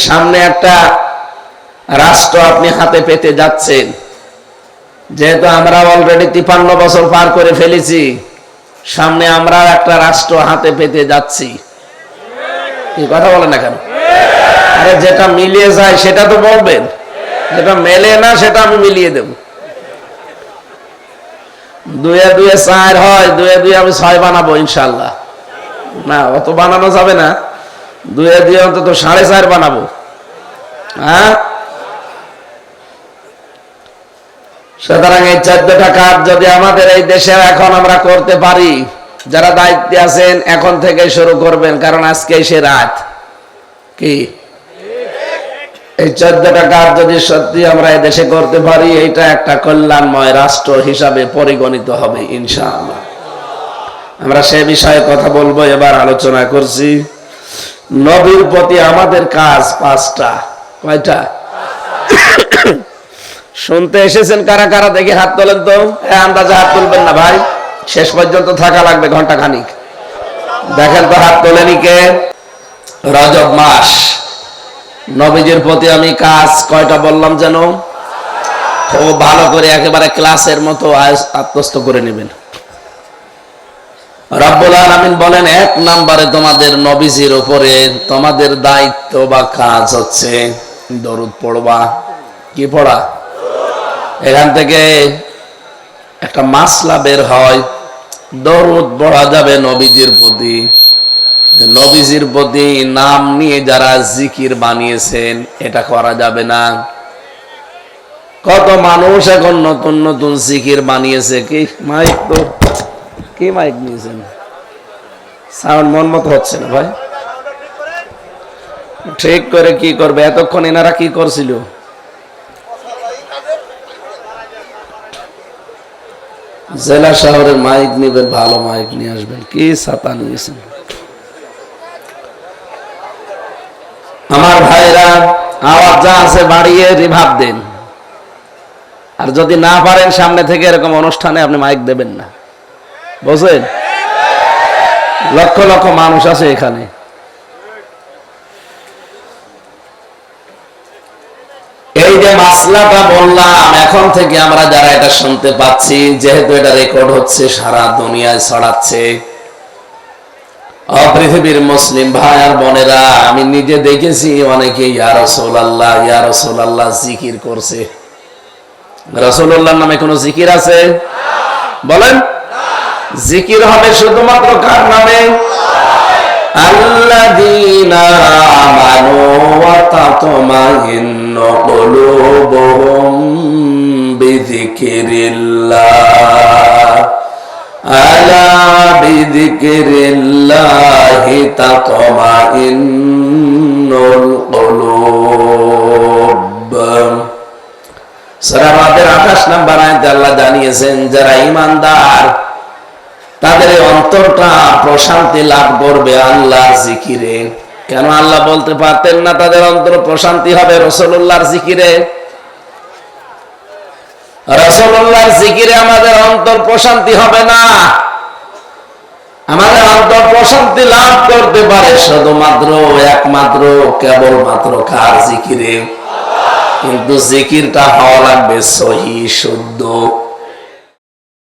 সামনে একটা রাষ্ট্র আপনি হাতে পেতে যাচ্ছেন, যেহেতু আমরা অলরেডি 53 বছর পার করে ফেলেছি, সামনে আমরা একটা রাষ্ট্র হাতে পেতে যাচ্ছি। কি কথা বলেন না কেন? আরে যেটা মিলিয়ে যায় সেটা তো বলবেন, যেটা মেলে না সেটা আমি মিলিয়ে দেব। 2 এ 2 4 হয়, 2 এ 2 আমি 6 বানাবো ইনশাআল্লাহ। না, অত বানানো যাবে না, 2 এ 2 অন্তত 4.5 বানাবো। হ্যাঁ, সুতরাং এই 14টা কাজ যদি আমাদের এই দেশে এখন আমরা করতে পারি, যারা দায়িত্বে আছেন এখন থেকে শুরু করবেন, কারণ আজকেই সে রাত। কি এই 14টা কাজ যদি সত্যি আমরা এই দেশে করতে পারি, এটা একটা কল্যাণময় রাষ্ট্র হিসাবে পরিগণিত হবে ইনশাআল্লাহ। আমরা সে বিষয়ে কথা বলবো। এবার আলোচনা করছি নবীর প্রতি আমাদের কাজ 5টা। কয়টা? শুনতে এসেছেন কারা কারা দেখি হাত তোলেন তো। আন্দাজে হাত তুলবেন না ভাই, শেষ পর্যন্ত থাকা লাগবে ঘন্টা খানিক। দেখেন তো হাত তোলেনি কে? রজব মাস, নবীজির প্রতি আমি কাজ কয়টা বললাম যেন? খুব ভালো করে একেবারে ক্লাসের মতো আত্মস্থ করে নেবেন। রব্বুল আলামিন বলেন, 1 নম্বরে তোমাদের নবীজির উপরে তোমাদের দায়িত্ব বা কাজ হচ্ছে দরুদ পড়বা। কি পড়া? এখান থেকে একটা মাসলা বের হয়, দরুদ পড়া যাবে নবীজির প্রতি। নবীজির প্রতি নাম নিয়ে যারা জিকির বানিয়েছেন এটা করা যাবে না। কত মানুষ এখন নতুন নতুন জিকির বানিয়েছে। কি মাইক তো, কি মাইক নিয়েছেন? সাউন্ড মন মতো হচ্ছে না ভাই, ঠিক করে কি করবে? এতক্ষণ এনারা কি করছিল? জেলা শহরের মাইক নিবেন, ভালো মাইক নিয়ে আসবেন। কি ছাতা নিয়েছেন? আমার ভাইরা, আওয়াজ যা আছে বাড়িয়ে রিভাব দেন। আর যদি না পারেন সামনে থেকে এরকম অনুষ্ঠানে আপনি মাইক দেবেন না, বুঝলেন? লক্ষ লক্ষ মানুষ আছে এখানে। এই যে মাসলাটা বললাম, এখন থেকে আমরা যারা এটা শুনতে পাচ্ছি, যেহেতু এটা রেকর্ড হচ্ছে, সারা দুনিয়ায় ছড়াচ্ছে, পৃথিবীর মুসলিম ভাই আর বোনেরা, আমি নিজে দেখেছি অনেকে ইয়া রাসূলুল্লাহ ইয়া রাসূলুল্লাহ জিকির করছে। রাসূলুল্লাহর নামে কোনো জিকির আছে? বলেন। জিকির হবে শুধুমাত্র কার নামে? আল্লাযীনা আমানু ওয়া তাতমাইন্নু কুলুবুহুম বিযিকরিল্লাহ, আলা বিযিকরিল্লাহি তাতমাইন্নুল কুলুব। সূরা ফাতির 28 নম্বর আয়াতে আল্লাহ জানিয়েছেন, যারা ঈমানদার তাদের অন্তরটা প্রশান্তি লাভ করবে আল্লাহর জিকিরে। কেন আল্লাহ বলতে পারতেন না তাদের অন্তর প্রশান্তি হবে রাসূলুল্লাহর জিকিরে? রাসূলুল্লাহর জিকিরে আমাদের অন্তর প্রশান্তি হবে না। আমাদের অন্তর প্রশান্তি লাভ করতে পারে শুধুমাত্র একমাত্র কেবলমাত্র কার জিকিরে? কিন্তু জিকিরটা হওয়া লাগবে সহিহ, শুদ্ধ।